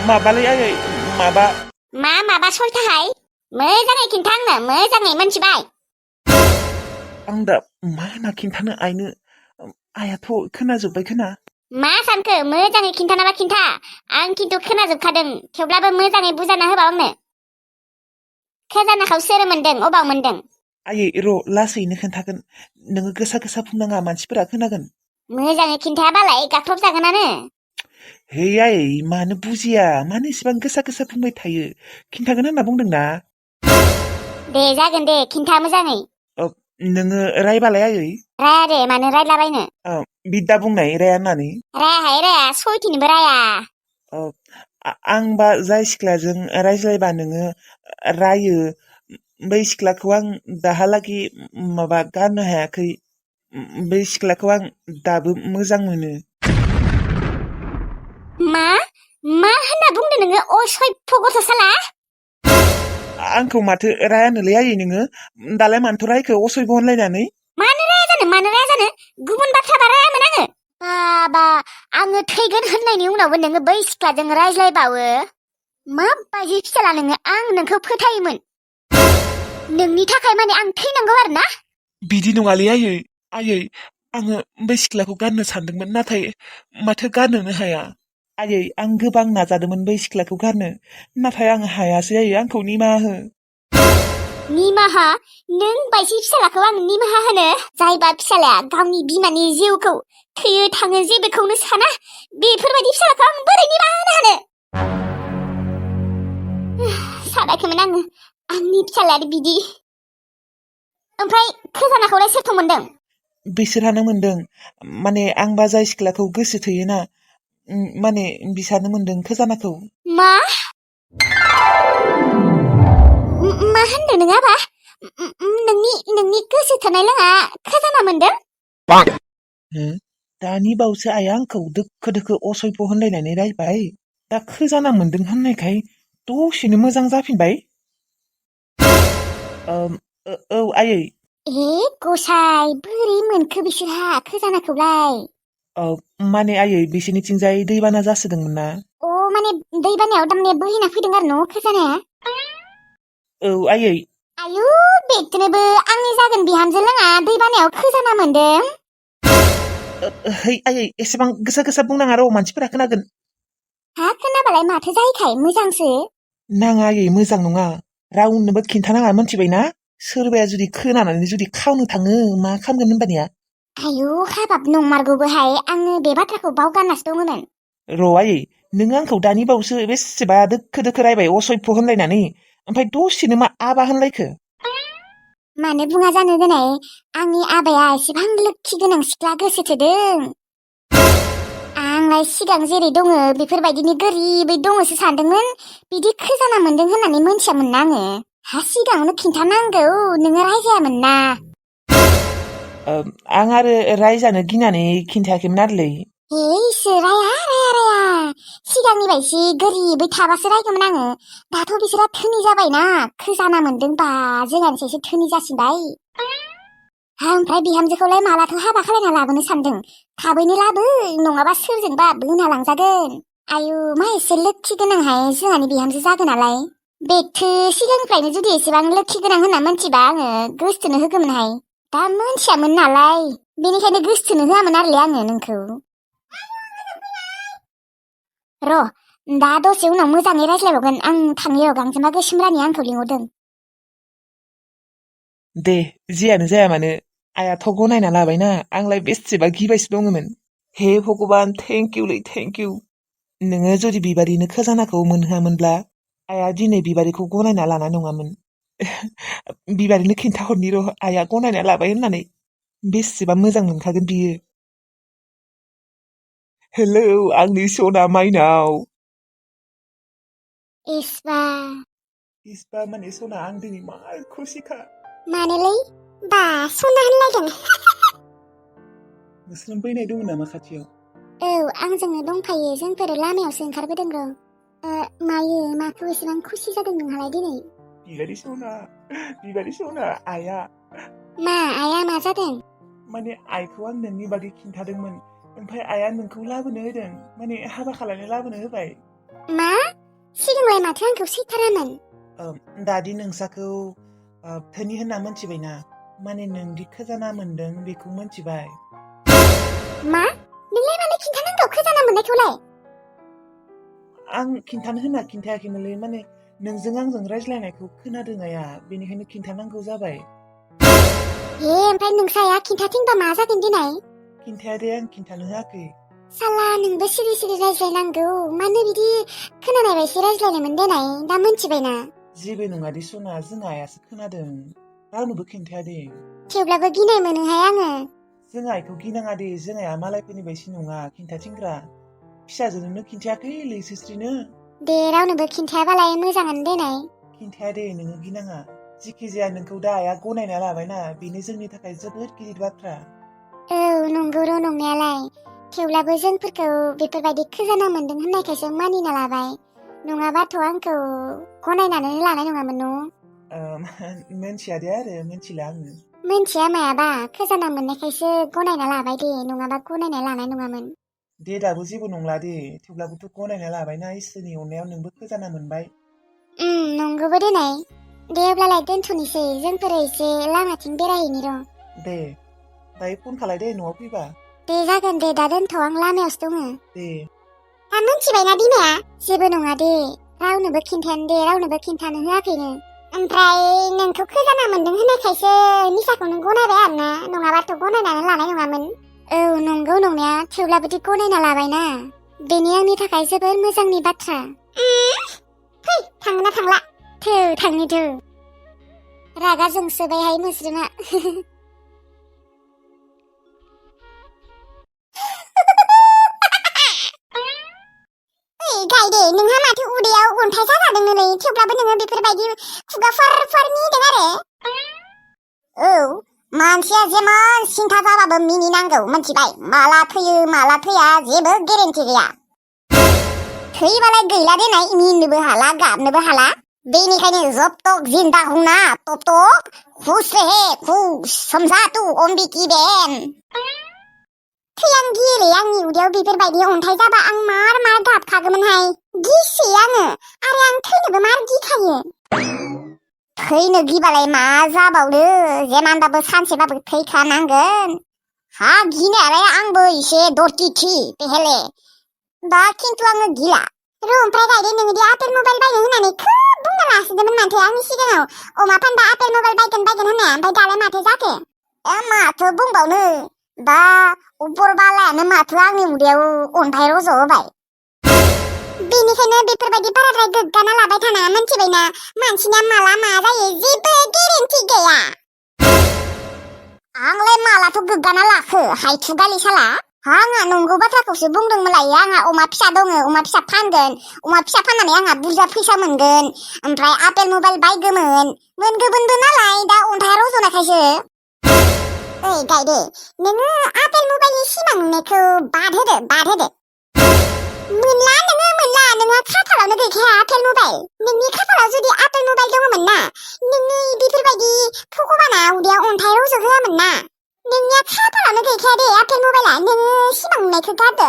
माबालै आयै माबा माबा सयथाहाय मोजाङै खिन्थांनो मोजाङै मोनथिबाय आं दा मा होनना खिन्थानो आइनो आइयाथ' खोनाजोब्बाय खोना मा सानखो मोजाङै खिन्थानाबा खिन्था आं खिन्थु खोनाजोबखादों थेवब्लाबो मोजाङै बुजायना होबाव आंनो खजानाखौ सोर मोनदों अबाव मोनदों आयै र' लासैनो खोन्थागोन नोङो गोसा गोसा बुंनाङा मानसिफोरा खोनागोन मोजाङै खिन्थायाबालाय गाख्रबजागोनानो है आयै मानो बुजिया मानो इसेबां गोसा गोसा बुंबाय थायो खिन्थागोन होनना बुंदोंना दे जागोन दे खिन्था मोजाङै नोङो रायबालाय आयै राया दे मानो रायलाबायनो बिद्दा बुंनाय राया होननानै रायाहाय राया सयथिनोबो राया आंबा जाय सिख्लाजों रायज्लायबा नोङो रायो बै सिख्लाखौ आं दाहालागि माबा गारनो हायाखै बै सिख्लाखौ आं दाबो मोजां मोनो मा होनना बुंदों नोङो असभ्य गथ' साला आंखौ माथो रायानोलै आयै नोङो दालाय मानोथ' रायखो असयब होनलायनानै मानो राया जानो गुबुन बाथ्राबा रायामोन आङो बाबा आङो थैगोन होननायनि उनावबो नोङो बै सिख्लाजों रायज्लायबावो माबायदि फिसाला नोङो आं नोंखौ फोथायोमोन नोंनि थाखाय माने आं थैनांगौ आरो ना बिदि नङालै आयै आङो बै सिख्लाखौ गारनो सानदोंमोन नाथाय माथो गारनोनो हाया आयै आं गोबां नाजादोंमोन बै सिख्लाखौ गारनो नाथाय आं हायासै आयै आंखौ निमाहा हो निमाहा नों बायदि फिसालाखौ आं निमाहा होनो जायबा फिसालाया गावनि बिमानि जिउखौ थैयो थाङो जेबोखौनो साना बेफोरबायदि फिसालाखौ आं बोरै निमाहा होनो हानो सानाखैमोन आङो आंनि फिसालाया बिदि ओमफ्राय खजानाखौलाय सोरथ' मोनदों बिसोरहानो मोनदों माने आंबा जाय सिख्लाखौ गोसो थोयोना माने बिसानो मोनदों खजानाखौ मा होनदों नों आबा नोंनि गोसो थोनाय लोङा खजाना मोनदों दानि बावसो आइया आंखौ दोखो दोखो असयब होनलायनानै रायबाय दा खजाना मोनदों होननायखाय दसेनो मोजां जाफिनबाय औ आयै गसाय बोरै मोनखो बिसोरहा खजानाखौलाय माने आयै बिसोरनिथिंजाय दैबाना जासोदोंमोन ना माने दैबानायाव दामने बोहैना फैदों आरो न' खजानाया औ आयै आयु बेखौनोबो आंनि जागोन बिहामजो लोङा दैबानायाव खजाना मोनदों है आयै एसेबां गोसा गोसा बुंनाङा र' मानसिफोरा खोनागोन खोनाबालाय माथो जायोखाय मोजांसो नाङा आयै मोजां नङा रावनोबो खिन्थानाङा मोनथिबायना सोरबाया जुदि खोनानानै जुदि खावनो थाङो मा खालामगोन होनबानिया आयु हाबाब नंमारगौबोहाय आङो बे बाथ्राखौ बावगारनासो दङमोन र' आयै नोङो आंखौ दानि बावसो बेसेबा दोखो दोखो रायबाय असय्य होनलायनानै ओमफ्राय दसेनो मा आबा होनलायखो मानो बुङा जानो दिनै आंनि आबाया एसेबां लोक्षि गोनां सिख्ला गोसो थोदों आंलाय सिगां जेरै दङ बेफोरबायदिनो गोरिबै दङसो सानदोंमोन बिदि खजाना मोनदों होननानै मोनथियामोन ना आङो सिगाङावनो खिन्थानांगौ नोङो रायजायामोन ना आं आरो रायजानो गिनानै खिन्थायाखैमोन आरोलै राया सिगांनि बायदि गोरिबै थाबासो रायगौमोन आङो दाथ' बिसोरा धोनि जाबायना खजाना मोनदोंबा जोंहानिसायसो धोनि जासिनबाय ओमफ्राय बिहामजोखौलाय मालाथो हाबा खालायना लाबोनो सानदों थाबैनो लाबो नङाबा सोरजोंबा बोना लांजागोन आयु मा एसे लोक्षि गोनांहाय जोंहानि बिहामजो जागोनालाय बेथो सिगांनिफ्रायनो जुदि एसेबां लोक्षि गोनां होनना मोनथिबा आङो गोसथोनो होगौमोनहाय दा मोनथियामोन नालाय बेनिखायनो गोसथोनो होआमोन आरोलै आङो नोंखौ र' दा दसे उनाव मोजाङै रायज्लायबावगोन आं थांनायाव गांजेमा गोसोमरानि आंखौ लिंहरदों दे जियानो जाया मानो आइयाथ' गनायना लाबायना आंलाय बेसेबा गिबायसो दङमोन हे भगबान थेंक इउलै थेंक इउ नोङो जुदि बिबारिनो खजानाखौ मोनहोआमोनब्ला आइया दिनै बिबारिखौ गनायना लानाय नङामोन बिबारिनो खिन्थाहरनि र' आइया गनायना लाबाय होननानै बेसेबा मोजां मोनखागोन बियो हेलौ आंनि सना माइनाव इस्बा माने सना आं दिनै मा खुसिखा मानोलै बा सना होनलायदों मोस्रोम फैनाय दङ नामा खाथियाव औ आंजोंनो दंफायो जोंफोर लामायावसो ओंखारबोदों र' मायो माखौ एसेबां खुसि जादों नोंहालाय दिनै बिबारि सना आइया मा आइया मा जादों माने आइखौ आं नोंनि बागै खिन्थादोंमोन ओमफ्राय आइया नोंखौ लाबोनो होदों माने हाबा खालामनो लाबोनो होबाय मा माथो आंखौ सैथारामोन। दादि नोंसाखौ धोनि होनना मोनथिबायना, माने नोंदि खोजाना मोनदों बेखौ मोनथिबाय। मा? नोंलाय मानो खिन्थानांगौ खोजाना मोननायखौलाय? आं खिन्थानो होनना खिन्थायाखैमोनलै, माने नोंजों आंजों रायज्लायनायखौ खोनादों आया, बेनिखायनो खिन्थानांगौ जाबाय। हे ओमफ्राय नोंसा आया खिन्थाथिंबा मा जागोन दिनै? खिन्थाया दे, आं खिन्थानो होआखै। साला नोंबो सिरि सिरि रायज्लायनांगौ, मानो बिदि खोनानाय बायदि रायज्लायनायमोन देनाय, दा मोनथिबायना? जेबो नङा दे सना, जों आयासो खोनादों, रावनोबो खिन्थाया दे। थेवब्लाबो गिनाय मोनोहाय आङो। जों आइखौ गिनाङा दे, जों आइया मालायफोरनि बायदि नङा खिन्थाथिंग्रा। फिसाजोनोनो खिन्थायाखै लैसोस्रिनो। दे रावनोबो खिन्थायाबालाय मोजाङानो देनाय। खिन्थाया दे, नोङो गिनाङा। जिखि जाया नोंखौ दा आइया गनायना लाबायना, बेनो जोंनि थाखाय जोबोद गिदिर बाथ्रा। औ नंगौ र' नंनायालाय, थेवब्लाबो जोंफोरखौ बेफोरबायदि खोजाना मोनदों होननायखायसो मानिना लाबाय, नङाबाथ' आंखौ गनायनानै लानाय नङामोन न'। मोनथिया दे आरो, मोनथिला आङो। मोनथिया मायाबा, खोजाना मोननायखायसो गनायना लाबाय दे, नङाबा गनायना लानाय नङामोन। दे दाबो जेबो नंला दे, थेवब्लाबोथ' गनायना लाबायना, इसोरनि अननायाव नोंबो खोजाना मोनबाय। नंगौबो देनाय। दे अब्लालाय दोनथ'नोसै, जोंफोर एसे लामाथिं बेरायहैनि र'। दे, दायो फन खालाय दे न'आव फैबा। दे जागोन दे, दा दोनथ', आं लामायावसो दङ। दे। दा मोनथिबायना बिमाया? जेबो नङा दे, रावनोबो खिन्थानो दे, रावनोबो खिन्थानो होआखैनो। ओमफ्राय नोंखौ खोजाना मोनदों होननायखायसो निसाखौनो गनायबाय आरोना, नङाबाथ' गनायनानै लानाय नङामोन। औ नंगौ नंनाया, थेवब्लाबोदि गनायना लाबायना, बेनि आंनि थाखाय जोबोर मोजांनि बाथ्रा। फै, थांगोना थांला? थौ थांनि थौ। रागा जोंसोबायहाय मोस्रोमा। गायदे, नोंहा माथो उदैयाव अन्थाइ जाजादोंनोलै, थेवब्लाबो नोङो बेफोरबायदि खुगाफोर मिनिदों आरो। औ, मानसिया जेमान सिन्था जाबाबो मिनिनांगौ, मोनथिबाय? माला थैयो माला थैया जेबो गेरेन्टि गैया। थैबालाय गैला देनाय, मिनिनोबो हाला गाबनोबो हाला। बेनिखायनो जब तक जिंदा हूं ना, तब तक खुश रहे, खुश, समझा तू अम्बिकी बेन। थै आं गियोलै, आंनि उदैयाव बेफोरबायदि अन्थाइ जाबा आं मार गाबखागौमोनहाय। गिसोयो आङो, आरो आं थैनोबो मार गिखायो। थैनो गिबालाय मा जाबावनो, जेमानबाबो सानसेबाबो थैखानांगोन। हा गिनायालाय आंबो एसे दरथिथि पेहेले, दा खिन्थु आङो गिला। र' ओमफ्राय गायदे, नोङो दि आपेल मबाइल बायनो होननानै खोब बुंना लासिगौमोन माथो आंनि सिगाङाव, अमा फानबा आपेल मबाइल बायगोन होननाया, ओमफ्राय दालाय माथो जाखो? माथो बुंबावनो, दा उपरबालायानो माथो आंनि उदैयाव अन्थाइ रज' होबाय। बेनिखायनो बेफोरबायदि बाराद्राय गोग्गाना लाबाय थानाङा, मोनथिबायना? मानसिना माला मा जायो जेबो गेरेन्टि गैया। आंलाय मालाथ' गोग्गाना लाखो, हायथु गालि साला। आंहा नंगौ बाथ्राखौसो बुंदोंमोनलाय, आंहा अमा फिसा दङ, अमा फिसा फानगोन, अमा फिसा फाननानै आंहा बुरजा फैसा मोनगोन, ओमफ्राय आपेल मबाइल बायगोमोन, मोनगोबोनबो नालाय, दा अन्थाइ रज'नायखायसो। ओइ गायदे, नोङो आपेल मबाइलनि सिमां नुनायखौ बाद होदो। मोनला नोंहा खाफालावनो गैखाया आपेल मबाइल। नोंनि खाफालाव जुदि आपेल मबाइल दङमोन ना, नोंनि बेफोरबायदि भगबाना उदैयाव अन्थाइ रज' होआमोन ना। नोंनिया खाफालावनो गैखाया दे आपेल मबाइला, नोङो सिमां नुनायखौ गारदो।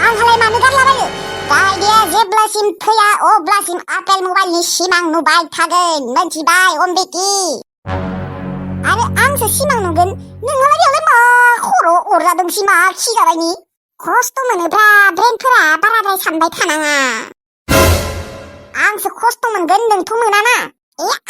आंहालाय मानो गारलाबायो, गायदेया जेब्लासिम थैया अब्लासिम आपेल मबाइलनि सिमां नुबाय थागोन, मोनथिबाय अम्बिकी? आरो आंसो सिमां नुगोन, नोंहालाय बेयावलाय मा खर' अरजादोंसि मा खिजाबायनि? खस्थ' मोनोब्ला ब्रेनफोरा बाराद्राय सानबाय थानाङा। आंसो खस्थ' मोनगोन, नोंथ' मोनाना।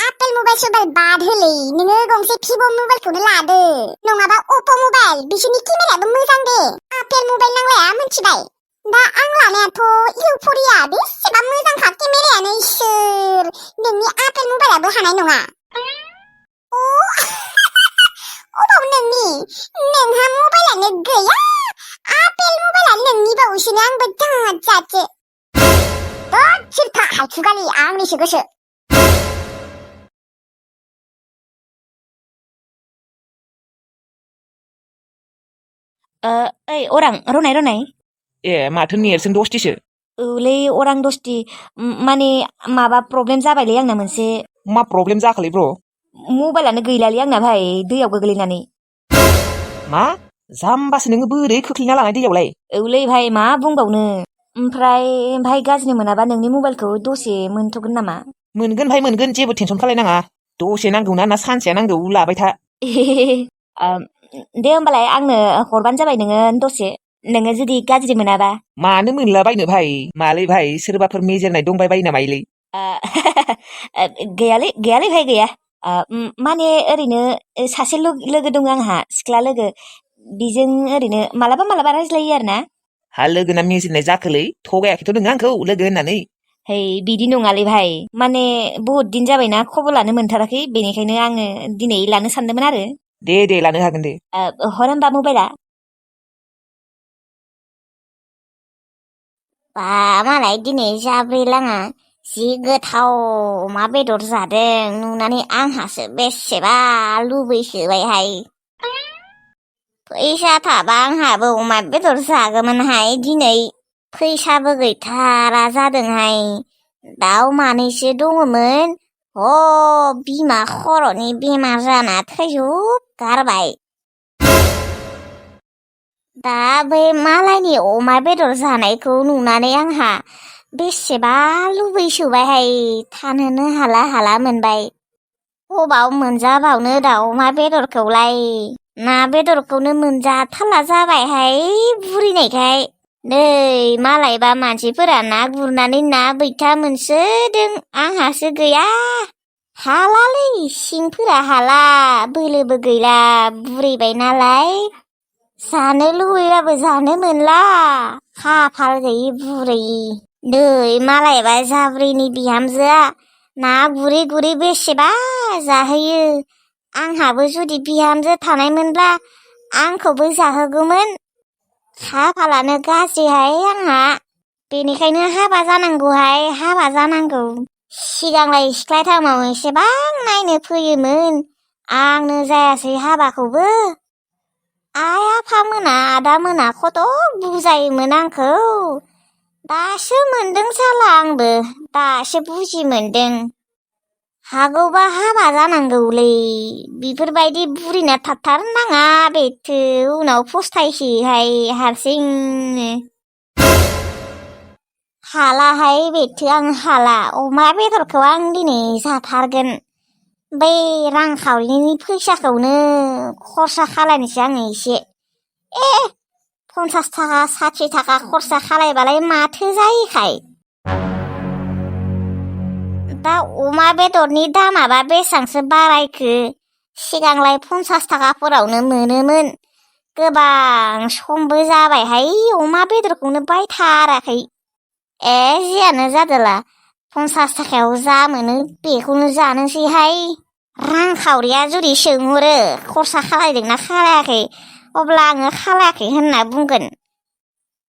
आपेल मबाइल सबाइल बाद होलै, नोङो गंसे भिभ' मबाइलखौनो लादो, नङाबा अप्प' मबाइल, बिसोरनि केमेरायाबो मोजां दे। आपेल मबाइल नांलाया, मोनथिबाय? दा आं लानायाथ' इउफरिया, बेसेबा मोजांखा केमेरायानो, इसोर नोंनि आपेल मबाइलाबो हानाय नङा। अबाव नोंहा मबाइलानो गैया, आपेल मबाइला नोंनि बावैसोनो, आंबो दाजासो। सिरथा हायथुगालि, आंनिसो गोसो। ओइ अरां, रनाय माथो नेरसोन दसथिसो? औलै अरां दसथि, माने माबा प्रब्लेम जाबायलै आंना मोनसे। मा प्रब्लेम जाखोलै ब्र? मबाइलानो गैलालै आंना भाइ, दैयाव गोग्लैनानै। मा जाम्बासो नोङो, बोरै खोख्लैना लानाय दैयावलाय? औलै भाइ मा बुंबावनो, ओमफ्राय गाज्रि मोनाबा नोंनि मबाइलखौ दसे मोनथ'गोन नामा? मोनगोन भाइ मोनगोन जेबो टेनसन खालायनाङा दसे नांगौना ना सानसेया नांगौ लाबाय था ओम, दे होमबालाय आंनो हरबानो जाबाय नोङो दसे नोङो जुदि गाज्रि मोनाबा। मानो मोनलाबायनो भाइ मालै भाइ सोरबाफोर मेजेरनाय दंबाय बायो नामालै ओ, गैयालै भाइ गैया। माने ओरैनो सासे लोगो दङ आंहा सिख्ला लोगो बिजों ओरैनो मालाबा रायज्लायो आरो ना। हा लोगोना मेजेरनाय जाखोलै थगायाखैथ' नोङो आंखौ लोगो होननानै है बिदि नङालै भाइ माने बहुत दिन जाबायना खबर लानो मोनथाराखै बेनिखायनो आङो दिनै लानो सानदोंमोन आरो। दे लानो हागोन दे हर होमबा मबाइला। बा मालाय दिनै जाब्रै लाङा जि गोथाव अमा बेदर जादों नुनानै आंहासो बेसेबा लुबैसोबायहाय फैसा थाबा आंहाबो अमा बेदर जागौमोनहाय दिनै फैसाबो गैथारा जादोंहाय दाउ मानैसो दङमोन बिमा खर'नि बेमार जाना थैजोबगारबाय दा बै मालायनि अमा बेदर जानायखौ नुनानै आंहा बेसेबा लुबैसोबायहाय थानोनो हाला मोनबाय अबाव मोनजाबावनो दाउ अमा बेदरखौलाय ना बेदरखौनो मोनजाथारला जाबायहाय बुरिनायखाय नै मालायबा मानसिफोरा ना गुरनानै ना बैथा मोनसोदों आंहासो गैया हालालै सिंफोरा हाला बोलोबो गैला बुरैबाय नालाय जानो लुबैबाबो जानो मोनला खाफाल गैयि बुरै नै मालायबा जाब्रैनि बिहामजोआ ना गुरै बेसेबा जाहोयो आंहाबो जुदि बिहामजो थानायमोनब्ला आंखौबो जाहोगौमोन खाफालानो गाज्रिहाय आंहा बेनिखायनो हाबा जानांगौ सिगांलाय सिख्ला टाइमाव एसेबां नायनो फैयोमोन आंनो जायासै हाबाखौबो आइ आफामोना आदामोना खथ' बुजायोमोन आंखौ दासो मोनदों साला आंबो दासो बुजि मोनदों हागौबा हाबा जानांगौलै बेफोरबायदि बुरिना थाथारनाङा बेथो उनाव फस्थायसैहाय हारसिंनो हालाहाय बेथो आं हाला अमा बेदरखौ आं दिनै जाथारगोन बै रांखावरिनि फैसाखौनो खरसा खालायनोसै आङो एसे 50 थाखा 60 थाखा खरसा खालायबालाय माथो जायोखाय दा अमा बेदरनि दामाबा बेसांसो बारायखो सिगांलाय 50 थाखाफोरावनो मोनोमोन गोबां समबो जाबायहाय अमा बेदरखौनो बायथाराखै जियानो जादोला 50 थाखायाव जा मोनो बेखौनो जानोसैहाय रांखावरिया जुदि सोंहरो खरसा खालायदोंना खालायाखै अब्ला आङो खालायाखै होनना बुंगोन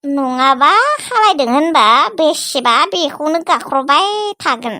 नङाबा खालायदों होनबा बेसेबा बेखौनो गाख्रबाय थागोन